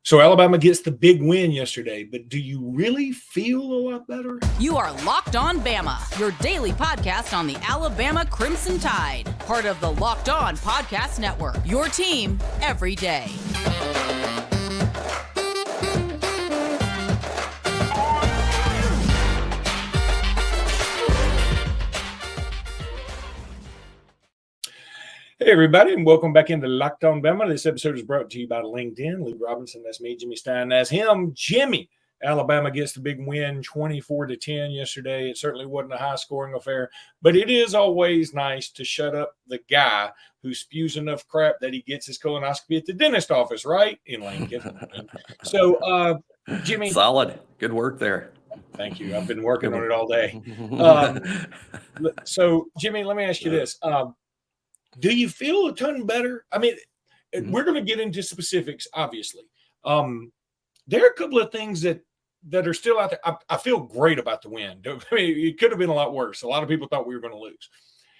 So Alabama gets the big win yesterday, but do you really feel a lot better? You are Locked On Bama, your daily podcast on the Alabama Crimson Tide, part of the Locked On Podcast Network, your team every day. Hey, everybody, and welcome back into Locked On Bama. This episode is brought to you by LinkedIn. Lee Robinson, that's me. Jimmy Stein, that's him. Jimmy. Alabama gets the big win, 24-10 yesterday. It certainly wasn't a high-scoring affair, but it is always nice to shut up the guy who spews enough crap that he gets his colonoscopy at the dentist office, right? In Lincoln. So, Jimmy. Solid. Good work there. Thank you. I've been working on it all day. So, Jimmy, let me ask you this. Do you feel a ton better? I mean, we're going to get into specifics, obviously. There are a couple of things that are still out there. I feel great about the win. I mean, it could have been a lot worse. A lot of people thought we were going to lose.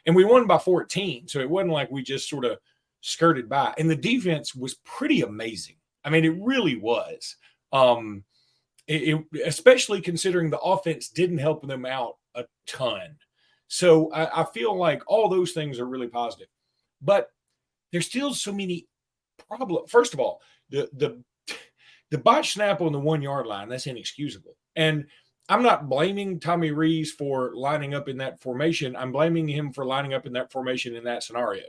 And we won by 14, so it wasn't like we just sort of skirted by. And the defense was pretty amazing. I mean, it really was. Especially considering the offense didn't help them out a ton. So I feel like all those things are really positive. But there's still so many problems. First of all, the botch snap on the 1 yard line, that's inexcusable. And I'm not blaming Tommy Rees for lining up in that formation. I'm blaming him for lining up in that formation in that scenario.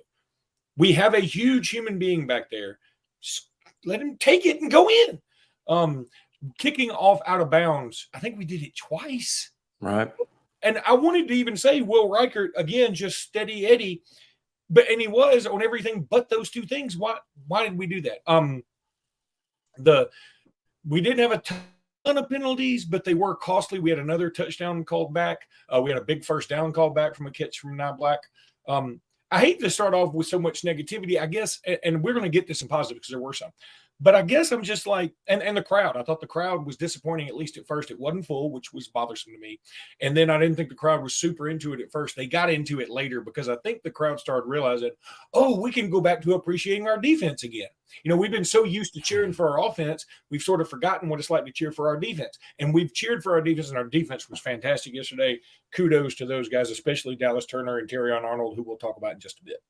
We have a huge human being back there. Just let him take it and go in. Kicking off out of bounds, I think we did it twice. Right. And I wanted to even say Will Reichert, again, just steady Eddie. And he was on everything but those two things. Why did we do that? We didn't have a ton of penalties, but they were costly. We had another touchdown called back. We had a big first down called back from a catch from Nye Black. I hate to start off with so much negativity, I guess, and we're going to get to some positive because there were some. But I guess I'm just like, and the crowd, I thought the crowd was disappointing, at least at first. It wasn't full, which was bothersome to me. And then I didn't think the crowd was super into it at first. They got into it later because I think the crowd started realizing, oh, we can go back to appreciating our defense again. You know, we've been so used to cheering for our offense, we've sort of forgotten what it's like to cheer for our defense. And we've cheered for our defense, and our defense was fantastic yesterday. Kudos to those guys, especially Dallas Turner and Terrion Arnold, who we'll talk about in just a bit.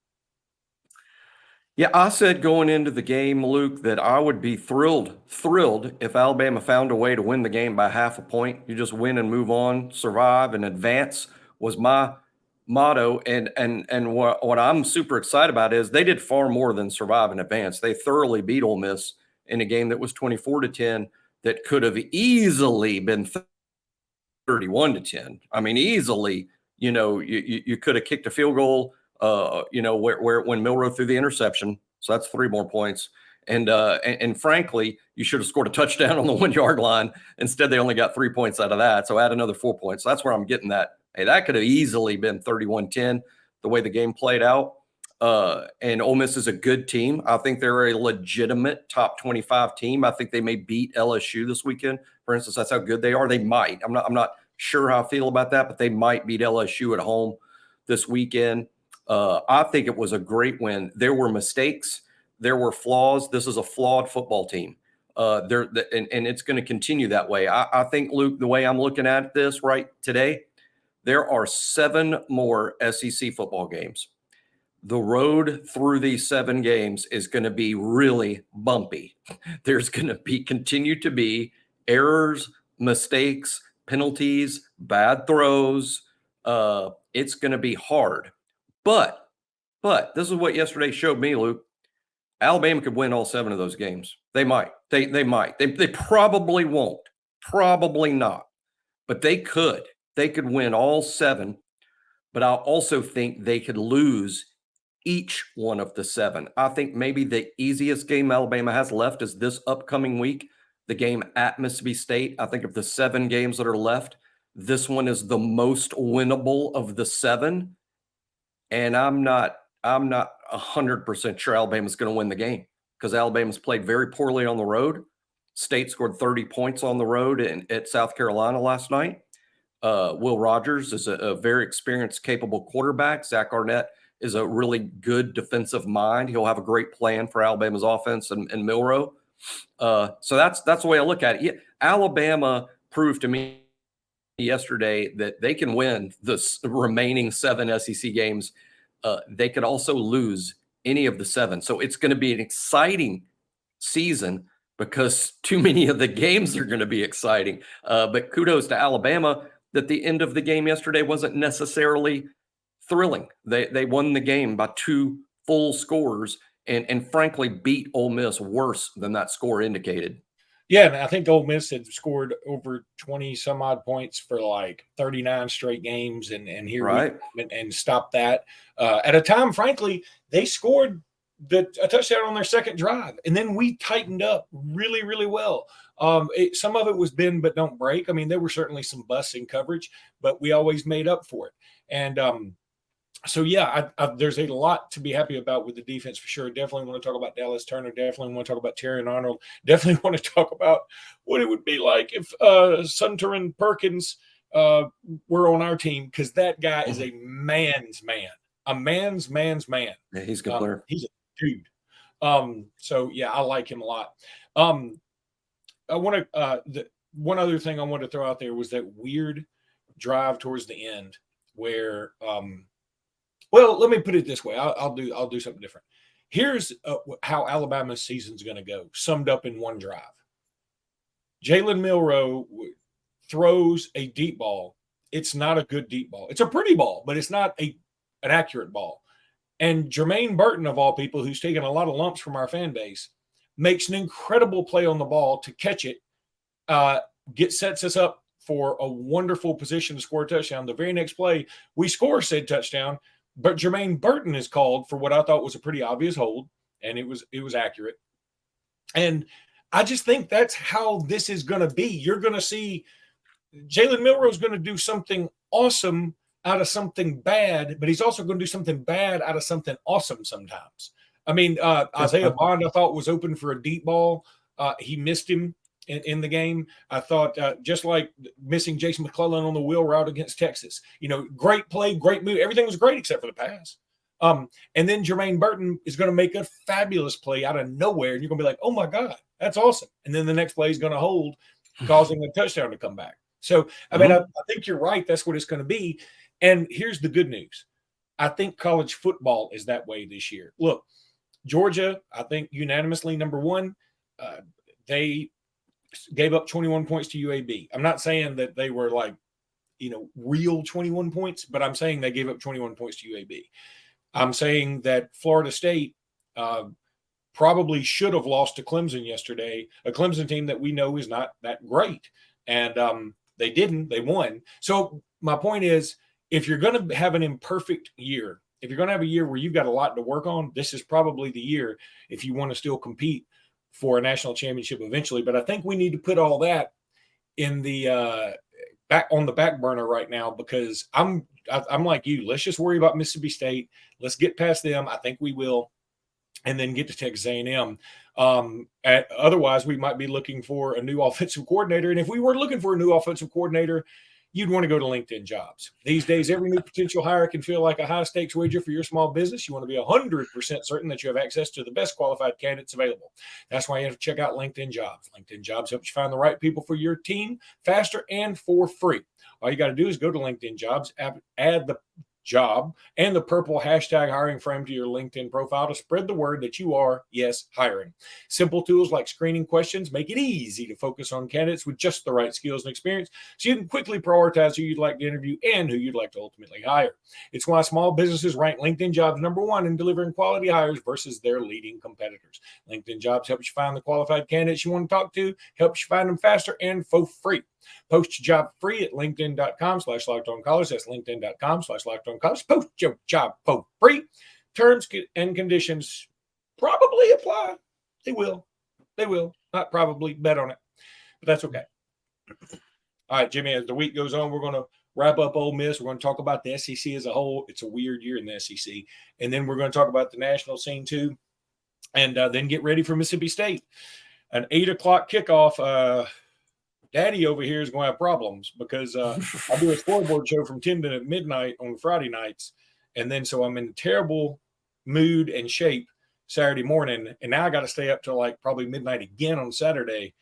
Yeah, I said going into the game, Luke, that I would be thrilled if Alabama found a way to win the game by half a point. You just win and move on, survive and advance was my motto. And what I'm super excited about is they did far more than survive and advance. They thoroughly beat Ole Miss in a game that was 24-10 that could have easily been 31-10. I mean, easily, you could have kicked a field goal. Where when Milroe threw the interception, so that's 3 more points. And frankly, you should have scored a touchdown on the 1 yard line. Instead, they only got 3 points out of that. So add another 4 points. So that's where I'm getting that. Hey, that could have easily been 31-10 the way the game played out. And Ole Miss is a good team. I think they're a legitimate top 25 team. I think they may beat LSU this weekend. For instance, that's how good they are. They might. I'm not sure how I feel about that, but they might beat LSU at home this weekend. I think it was a great win. There were mistakes. There were flaws. This is a flawed football team. And it's going to continue that way. I think, Luke, the way I'm looking at this right today, there are 7 more SEC football games. The road through these 7 games is going to be really bumpy. There's going to continue to be errors, mistakes, penalties, bad throws. It's going to be hard. But this is what yesterday showed me, Luke. Alabama could win all 7 of those games. They might. They might. They probably won't. Probably not. But they could. They could win all 7. But I also think they could lose each one of the 7. I think maybe the easiest game Alabama has left is this upcoming week, the game at Mississippi State. I think of the 7 games that are left, this one is the most winnable of the 7. And I'm not 100% sure Alabama's going to win the game because Alabama's played very poorly on the road. State scored 30 points on the road at South Carolina last night. Will Rogers is a very experienced, capable quarterback. Zach Arnett is a really good defensive mind. He'll have a great plan for Alabama's offense and Milroe. So that's the way I look at it. Yeah, Alabama proved to me yesterday that they can win the remaining 7 SEC games. They could also lose any of the 7. So it's going to be an exciting season because too many of the games are going to be exciting. But kudos to Alabama that the end of the game yesterday wasn't necessarily thrilling. They won the game by 2 full scores and frankly beat Ole Miss worse than that score indicated. Yeah, and I think Ole Miss had scored over 20 some odd points for like 39 straight games, and here right. and stopped that. At a time, frankly, they scored a touchdown on their second drive, and then we tightened up really, really well. Some of it was bend but don't break. I mean, there were certainly some busts in coverage, but we always made up for it. And so, yeah, there's a lot to be happy about with the defense for sure. Definitely want to talk about Dallas Turner. Definitely want to talk about Terry and Arnold. Definitely want to talk about what it would be like if Sunter and Perkins were on our team, because that guy is a man's man. A man's man. Yeah, he's a good player. He's a dude. So, yeah, I like him a lot. I want to one other thing I wanted to throw out there was that weird drive towards the end where well, let me put it this way. I'll do something different. Here's how Alabama's season's going to go, summed up in one drive. Jalen Milroe throws a deep ball. It's not a good deep ball. It's a pretty ball, but it's not an accurate ball. And Jermaine Burton, of all people, who's taken a lot of lumps from our fan base, makes an incredible play on the ball to catch it, sets us up for a wonderful position to score a touchdown. The very next play, we score said touchdown, but Jermaine Burton is called for what I thought was a pretty obvious hold, and it was accurate. And I just think that's how this is going to be. You're going to see Jalen Milroe is going to do something awesome out of something bad, but he's also going to do something bad out of something awesome sometimes. I mean, Isaiah Bond, I thought, was open for a deep ball. He missed him in the game. I thought just like missing Jase McClellan on the wheel route against Texas, great play, great move. Everything was great except for the pass. And then Jermaine Burton is going to make a fabulous play out of nowhere. And you're going to be like, oh my God, that's awesome. And then the next play is going to hold, causing a touchdown to come back. So, I mean, I think you're right. That's what it's going to be. And here's the good news. I think college football is that way this year. Look, Georgia, I think unanimously number 1, they gave up 21 points to UAB. I'm not saying that they were like, real 21 points, but I'm saying they gave up 21 points to UAB. I'm saying that Florida State probably should have lost to Clemson yesterday, a Clemson team that we know is not that great. And they didn't. They won. So my point is, if you're going to have an imperfect year, if you're going to have a year where you've got a lot to work on, this is probably the year if you want to still compete for a national championship eventually. But I think we need to put all that in the back on the back burner right now, because I'm like you. Let's just worry about Mississippi State. Let's get past them. I think we will, and then get to Texas A&M. Otherwise, we might be looking for a new offensive coordinator. And if we were looking for a new offensive coordinator, you'd want to go to LinkedIn Jobs. These days, every new potential hire can feel like a high-stakes wager for your small business. You want to be 100% certain that you have access to the best qualified candidates available. That's why you have to check out LinkedIn Jobs. LinkedIn Jobs helps you find the right people for your team faster and for free. All you got to do is go to LinkedIn Jobs, add the job and the purple hashtag hiring frame to your LinkedIn profile to spread the word that you are, yes, hiring. Simple tools like screening questions make it easy to focus on candidates with just the right skills and experience, so you can quickly prioritize who you'd like to interview and who you'd like to ultimately hire. It's why small businesses rank LinkedIn Jobs #1 in delivering quality hires versus their leading competitors. LinkedIn Jobs helps you find the qualified candidates you want to talk to, helps you find them faster and for free. Post your job free at linkedin.com/lockedoncollege. That's linkedin.com/lockedoncollege. Post your job for free. Terms and conditions probably apply. They will. Not probably. Bet on it. But that's okay. All right, Jimmy, as the week goes on, we're going to wrap up Ole Miss. We're going to talk about the SEC as a whole. It's a weird year in the SEC. And then we're going to talk about the national scene too. And then get ready for Mississippi State. An 8 o'clock kickoff. Daddy over here is going to have problems because I do a scoreboard show from 10 to midnight on Friday nights. And then so I'm in terrible mood and shape Saturday morning, and now I got to stay up till like probably midnight again on Saturday.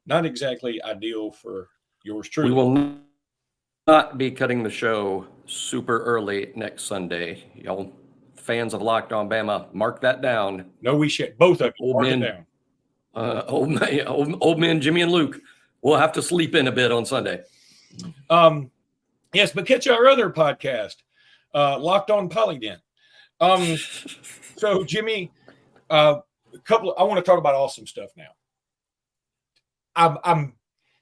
Not exactly ideal for yours truly. We will not be cutting the show super early next Sunday. Y'all fans of Locked On Bama, mark that down. No, we should. Both of you, mark it down. Old man Jimmy and Luke will have to sleep in a bit on Sunday. Yes, but catch our other podcast, Locked On Polydent. So Jimmy, I want to talk about awesome stuff now.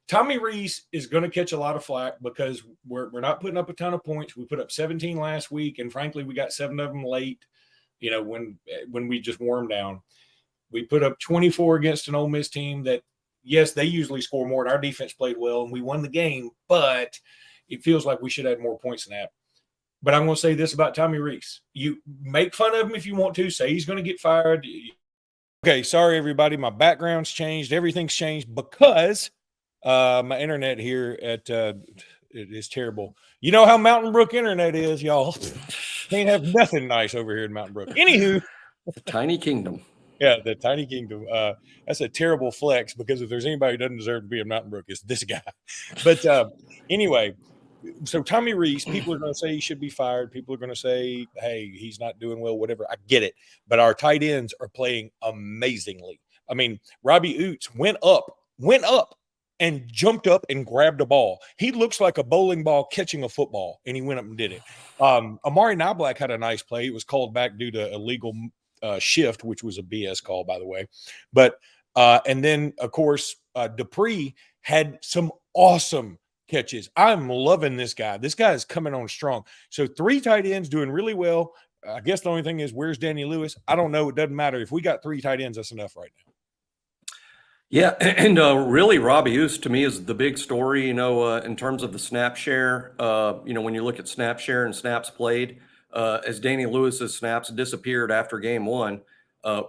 Tommy Rees is going to catch a lot of flack because we're not putting up a ton of points. We put up 17 last week, and frankly, we got 7 of them late. You know, when we just wore them down, we put up 24 against an Ole Miss team that, yes, they usually score more, and our defense played well, and we won the game. But it feels like we should have more points than that. But I'm going to say this about Tommy Rees: you make fun of him if you want to. Say he's going to get fired. Okay, sorry everybody. My background's changed. Everything's changed because my internet here at it is terrible. You know how Mountain Brook internet is, y'all. Can't have nothing nice over here in Mountain Brook. Anywho, the tiny kingdom. Yeah, the tiny kingdom. That's a terrible flex because if there's anybody who doesn't deserve to be in Mountain Brook, it's this guy. But anyway, so Tommy Rees, people are going to say he should be fired. People are going to say, hey, he's not doing well, whatever. I get it. But our tight ends are playing amazingly. I mean, Robbie Oots went up and jumped up and grabbed a ball. He looks like a bowling ball catching a football, and he went up and did it. Amari Knoblack had a nice play. It was called back due to illegal shift, which was a BS call, by the way. But and then, of course, Dupree had some awesome catches. I'm loving this guy. This guy is coming on strong. So 3 tight ends doing really well. I guess the only thing is, where's Danny Lewis? I don't know. It doesn't matter. If we got 3 tight ends, that's enough right now. Yeah, and really, Robbie Oust to me is the big story, in terms of the snap share. When you look at snap share and snaps played, as Danny Lewis's snaps disappeared after game 1,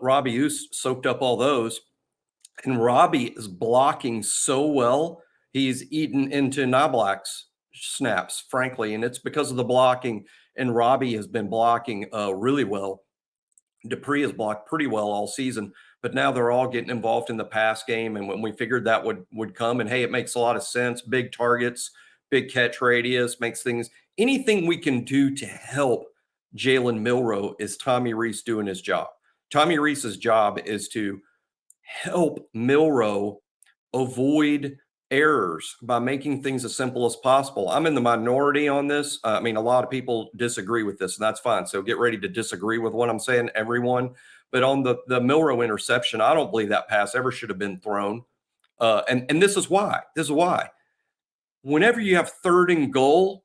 Robbie Oust soaked up all those. And Robbie is blocking so well, he's eaten into Knoblack's snaps, frankly, and it's because of the blocking. And Robbie has been blocking really well. Dupree has blocked pretty well all season, but now they're all getting involved in the pass game. And when we figured that would come, and hey, it makes a lot of sense. Big targets, big catch radius, makes things, anything we can do to help Jalen Milroe is Tommy Rees doing his job. Tommy Rees's job is to help Milroe avoid errors by making things as simple as possible. I'm in the minority on this. I mean, a lot of people disagree with this, and that's fine. So get ready to disagree with what I'm saying, everyone. But on the Milroe interception, I don't believe that pass ever should have been thrown. And this is why. This is why. Whenever you have 3rd and goal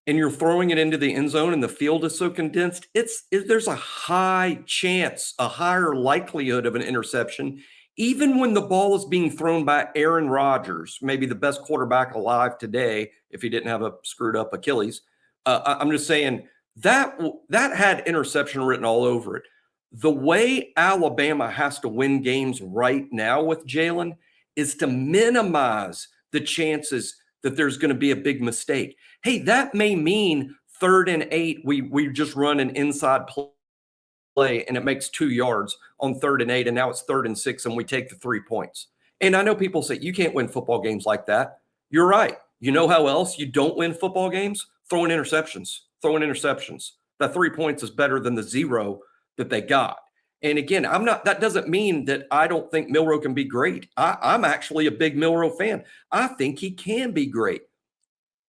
and you're throwing it into the end zone and the field is so condensed, there's a high chance, a higher likelihood of an interception, even when the ball is being thrown by Aaron Rodgers, maybe the best quarterback alive today, if he didn't have a screwed up Achilles. I'm just saying that had interception written all over it. The way Alabama has to win games right now with Jalen is to minimize the chances that there's going to be a big mistake. Hey, that may mean 3rd and 8, we just run an inside play and it makes 2 yards on 3rd and 8, and now it's 3rd and 6 and we take the 3 points. And I know people say you can't win football games like that. You're right. You know how else you don't win football games? Throwing interceptions. That 3 points is better than the 0 that they got. And again, that doesn't mean that I don't think Milroe can be great. I'm actually a big Milroe fan. I think he can be great.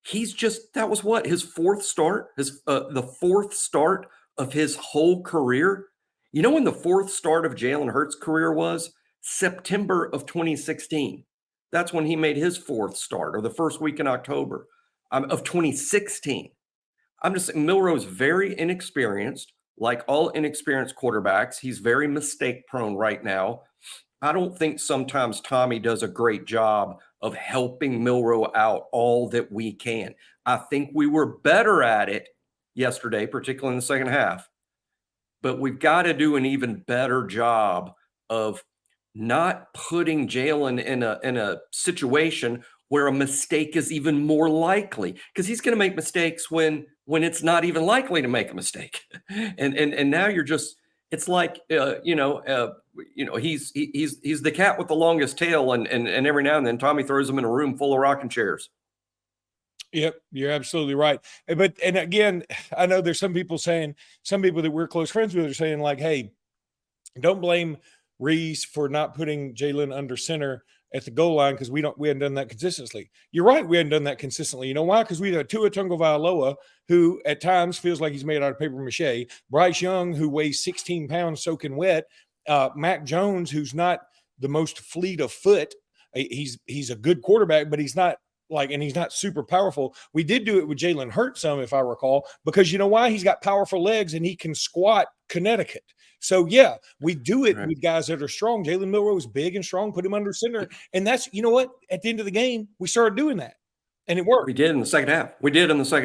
He's just, that was what, his 4th start, the 4th start of his whole career. You know when the 4th start of Jalen Hurts' career was? September of 2016. That's when he made his 4th start, or the first week in October of 2016. I'm just saying Milroe is very inexperienced. Like all inexperienced quarterbacks, he's very mistake prone right now. I don't think sometimes Tommy does a great job of helping Milroe out all that we can. I think we were better at it yesterday, particularly in the second half. But we've got to do an even better job of not putting Jalen in a situation where a mistake is even more likely, because he's going to make mistakes when it's not even likely to make a mistake. And now you're just, it's like he's the cat with the longest tail, and every now and then Tommy throws him in a room full of rocking chairs. Yep, you're absolutely right. And again, I know there's some people that we're close friends with are saying like, hey, don't blame Reese for not putting Jalen under center at the goal line because we hadn't done that consistently. You're right, we hadn't done that consistently. You know why? Because we got Tua Tagovailoa, who at times feels like he's made out of paper mache, Bryce Young, who weighs 16 pounds soaking wet, Mac Jones, who's not the most fleet of foot. He's a good quarterback, but he's not and he's not super powerful. We did do it with Jalen Hurts some, if I recall, because you know why? He's got powerful legs and he can squat Connecticut. So, yeah, we do it with guys that are strong. Jalen Milroe is big and strong, put him under center. And that's, you know what? At the end of the game, we started doing that. And it worked. We did in the second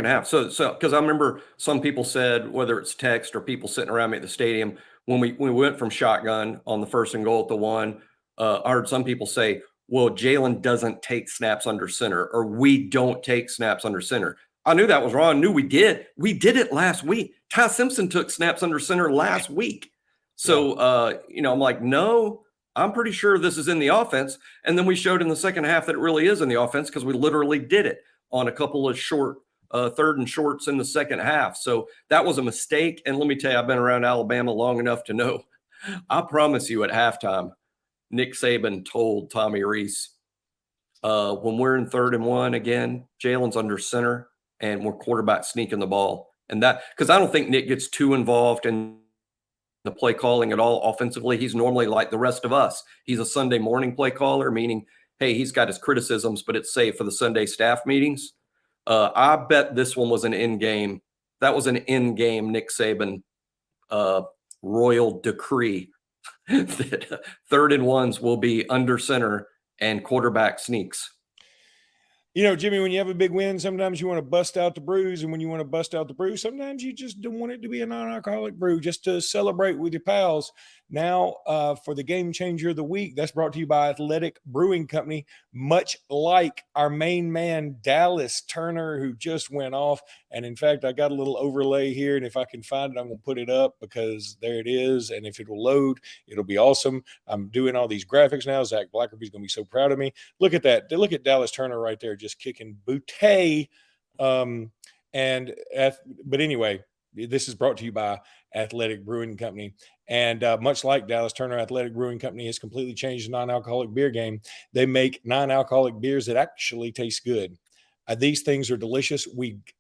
half. So because I remember some people said, whether it's text or people sitting around me at the stadium, when we went from shotgun on the 1st and goal at the 1, I heard some people say, well, Jalen doesn't take snaps under center, or we don't take snaps under center. I knew that was wrong. I knew we did. We did it last week. Ty Simpson took snaps under center last week. So, I'm like, no, I'm pretty sure this is in the offense. And then we showed in the second half that it really is in the offense because we literally did it on a couple of short 3rd and shorts in the second half. So that was a mistake. And let me tell you, I've been around Alabama long enough to know, I promise you at halftime, Nick Saban told Tommy Reese, when we're in 3rd and 1 again, Jalen's under center and we're quarterback sneaking the ball. And that, because I don't think Nick gets too involved in the play calling at all offensively. He's normally like the rest of us. He's a Sunday morning play caller, meaning, hey, he's got his criticisms, but it's safe for the Sunday staff meetings. I bet this one was an in-game. That was an in-game Nick Saban royal decree that 3rd and 1s will be under center and quarterback sneaks. You know, Jimmy, when you have a big win, sometimes you want to bust out the brews. And when you want to bust out the brew, sometimes you just don't want it to be a non-alcoholic brew, just to celebrate with your pals. Now, for the game changer of the week, that's brought to you by Athletic Brewing Company, much like our main man, Dallas Turner, who just went off. And in fact, I got a little overlay here. And if I can find it, I'm going to put it up because there it is. And if it will load, it'll be awesome. I'm doing all these graphics now. Zach Blackerby's going to be so proud of me. Look at that. Look at Dallas Turner right there, just kicking booty. But anyway, this is brought to you by Athletic Brewing Company. And much like Dallas Turner, Athletic Brewing Company has completely changed the non-alcoholic beer game. They make non-alcoholic beers that actually taste good. These things are delicious.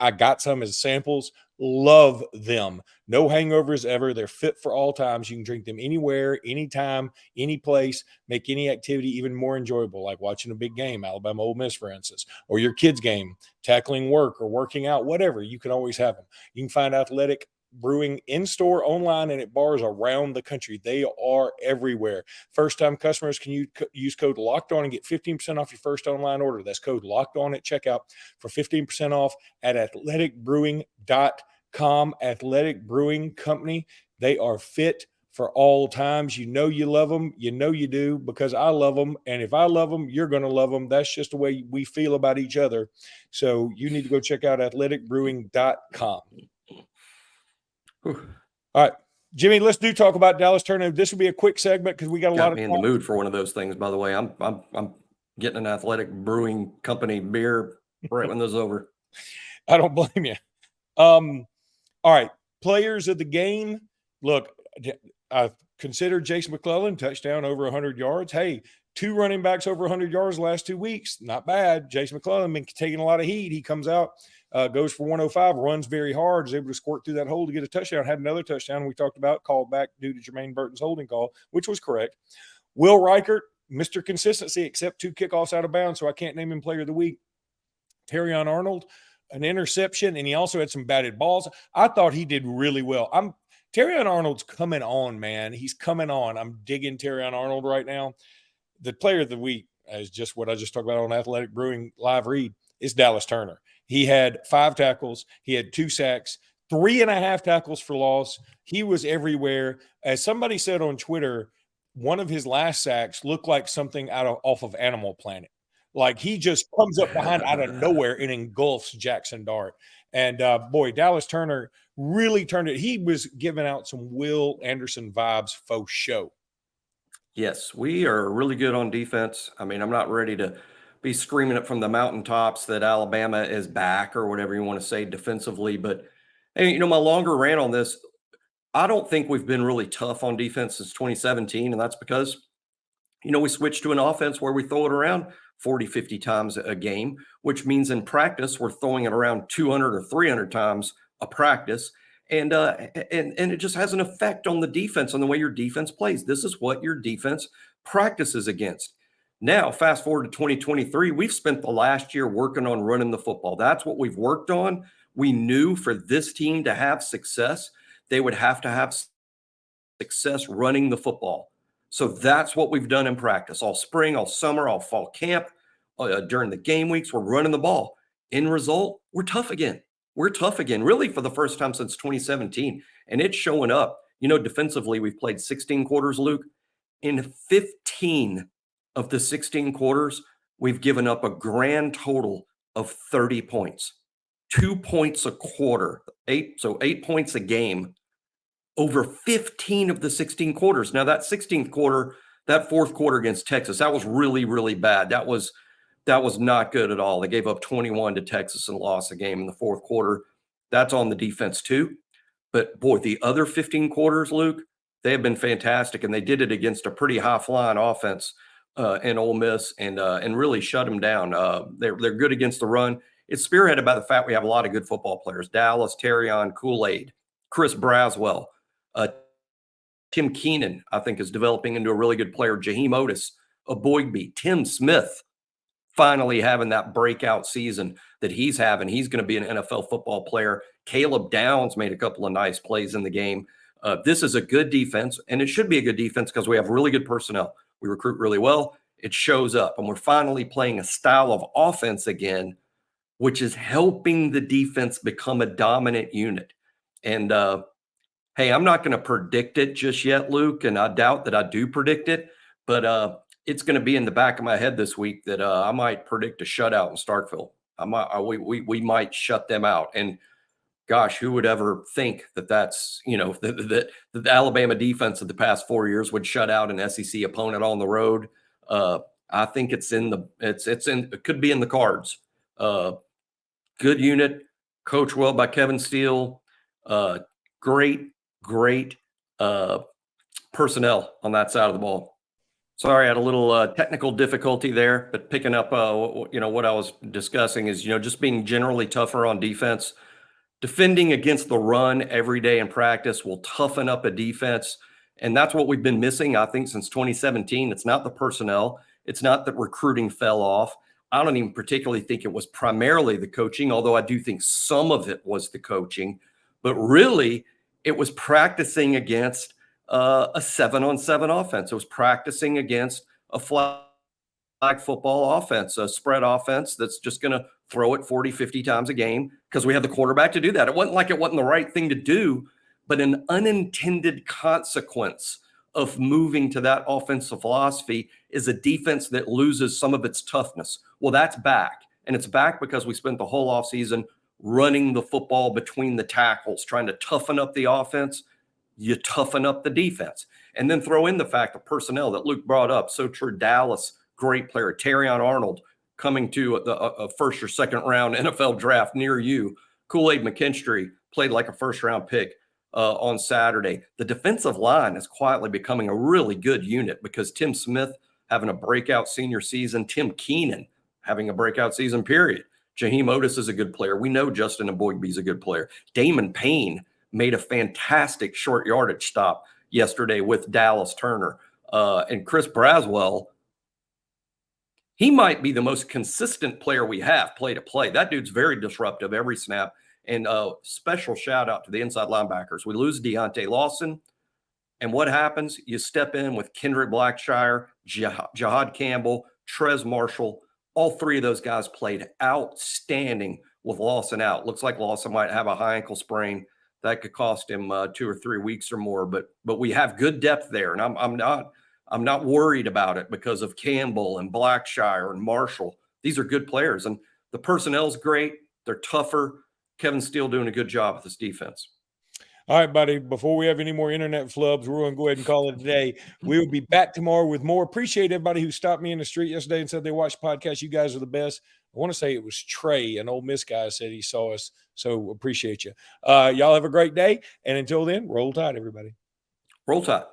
I got some as samples. Love them. No hangovers ever. They're fit for all times. You can drink them anywhere, anytime, any place. Make any activity even more enjoyable, like watching a big game, Alabama Ole Miss, for instance, or your kids' game, tackling work or working out, whatever. You can always have them. You can find Athletic Brewing in-store, online, and at bars around the country. They are everywhere. First-time customers can use code LOCKEDON and get 15% off your first online order. That's code LOCKEDON at checkout for 15% off at athleticbrewing.com. Athletic Brewing Company. They are fit for all times. You know you love them. You know you do, because I love them. And if I love them, you're going to love them. That's just the way we feel about each other. So you need to go check out athleticbrewing.com. All right, Jimmy, let's talk about Dallas Turner. This will be a quick segment because we got a lot of me in the mood for one of those things, by the way. I'm getting an Athletic Brewing Company beer right when this is over. I don't blame you. All right, players of the game. Look, I consider Jase McClellan touchdown over 100 yards. Hey, 2 running backs over 100 yards the last 2 weeks. Not bad. Jase McClellan been taking a lot of heat. He comes out, goes for 105, runs very hard, is able to squirt through that hole to get a touchdown. Had another touchdown we talked about, called back due to Jermaine Burton's holding call, which was correct. Will Reichert, Mr. Consistency, except 2 kickoffs out of bounds, so I can't name him player of the week. Terrion Arnold, an interception, and he also had some batted balls. I thought he did really well. Terrion Arnold's coming on, man. He's coming on. I'm digging Terrion Arnold right now. The player of the week is just what I just talked about on Athletic Brewing Live Read. Is Dallas Turner. He had 5 tackles. He had 2 sacks, 3.5 tackles for loss. He was everywhere. As somebody said on Twitter, one of his last sacks looked like something off of Animal Planet. Like he just comes up behind out of nowhere and engulfs Jackson Dart. And boy, Dallas Turner really turned it. He was giving out some Will Anderson vibes faux show. Yes, we are really good on defense. I mean, I'm not ready to be screaming it from the mountaintops that Alabama is back or whatever you want to say defensively. But, hey, my longer rant on this, I don't think we've been really tough on defense since 2017. And that's because, we switched to an offense where we throw it around 40, 50 times a game, which means in practice, we're throwing it around 200 or 300 times a practice. And it just has an effect on the defense, on the way your defense plays. This is what your defense practices against. Now, fast forward to 2023, we've spent the last year working on running the football. That's what we've worked on. We knew for this team to have success, they would have to have success running the football. So that's what we've done in practice all spring, all summer, all fall camp. During the game weeks, we're running the ball. In result, we're tough again. We're tough again, really for the first time since 2017. And it's showing up. Defensively, we've played 16 quarters, Luke. In 15 of the 16 quarters, we've given up a grand total of 30 points. 2 points a quarter, 8 points a game over 15 of the 16 quarters. Now, that 16th quarter, that fourth quarter against Texas, that was really, really bad. That was not good at all. They gave up 21 to Texas and lost the game in the fourth quarter. That's on the defense too. But boy, the other 15 quarters, Luke, they have been fantastic, and they did it against a pretty high-flying offense in Ole Miss, and really shut them down. They're good against the run. It's spearheaded by the fact we have a lot of good football players: Dallas, Terrion, Kool-Aid, Chris Braswell, Tim Keenan, I think, is developing into a really good player. Jaheim Otis, Aboigbe, Tim Smith, finally having that breakout season that he's having. He's going to be an NFL football player. Caleb Downs made a couple of nice plays in the game. This is a good defense, and it should be a good defense because we have really good personnel. We recruit really well. It shows up, and we're finally playing a style of offense again, which is helping the defense become a dominant unit. And, hey, I'm not going to predict it just yet, Luke, and I doubt that I do predict it, but it's going to be in the back of my head this week that I might predict a shutout in Starkville. We might shut them out. And gosh, who would ever think that that's, that the Alabama defense of the past 4 years would shut out an SEC opponent on the road? I think it could be in the cards. Good unit, coached well by Kevin Steele. Great personnel on that side of the ball. Sorry, I had a little technical difficulty there, but picking up, what I was discussing is, just being generally tougher on defense. Defending against the run every day in practice will toughen up a defense, and that's what we've been missing, I think, since 2017. It's not the personnel. It's not that recruiting fell off. I don't even particularly think it was primarily the coaching, although I do think some of it was the coaching. But really, it was practicing against a 7-on-7 offense. It was practicing against a flag football offense, a spread offense that's just going to throw it 40, 50 times a game because we have the quarterback to do that. It wasn't like it wasn't the right thing to do, but an unintended consequence of moving to that offensive philosophy is a defense that loses some of its toughness. Well, that's back, and it's back because we spent the whole offseason running the football between the tackles, trying to toughen up the offense. You toughen up the defense. And then throw in the fact the personnel that Luke brought up. So true. Dallas, great player. Terrion Arnold coming to a first or second round NFL draft near you. Kool-Aid McKinstry played like a first round pick on Saturday. The defensive line is quietly becoming a really good unit because Tim Smith having a breakout senior season. Tim Keenan having a breakout season, period. Jaheim Otis is a good player. We know Justin Aboigbe is a good player. Damon Payne made a fantastic short yardage stop yesterday with Dallas Turner. And Chris Braswell, he might be the most consistent player we have play to play. That dude's very disruptive every snap. And special shout out to the inside linebackers. We lose Deontay Lawson. And what happens? You step in with Kendrick Blackshire, Jahad Campbell, Trez Marshall. All three of those guys played outstanding with Lawson out. Looks like Lawson might have a high ankle sprain. That could cost him 2 or 3 weeks or more, but we have good depth there, and I'm not worried about it because of Campbell and Blackshire and Marshall. These are good players, and the personnel's great. They're tougher. Kevin Steele doing a good job with this defense. All right, buddy. Before we have any more internet flubs, we're going to go ahead and call it a day. We will be back tomorrow with more. Appreciate everybody who stopped me in the street yesterday and said they watched the podcast. You guys are the best. I want to say it was Trey, an Ole Miss guy, said he saw us. So appreciate you. Y'all have a great day. And until then, roll tide, everybody. Roll Tide.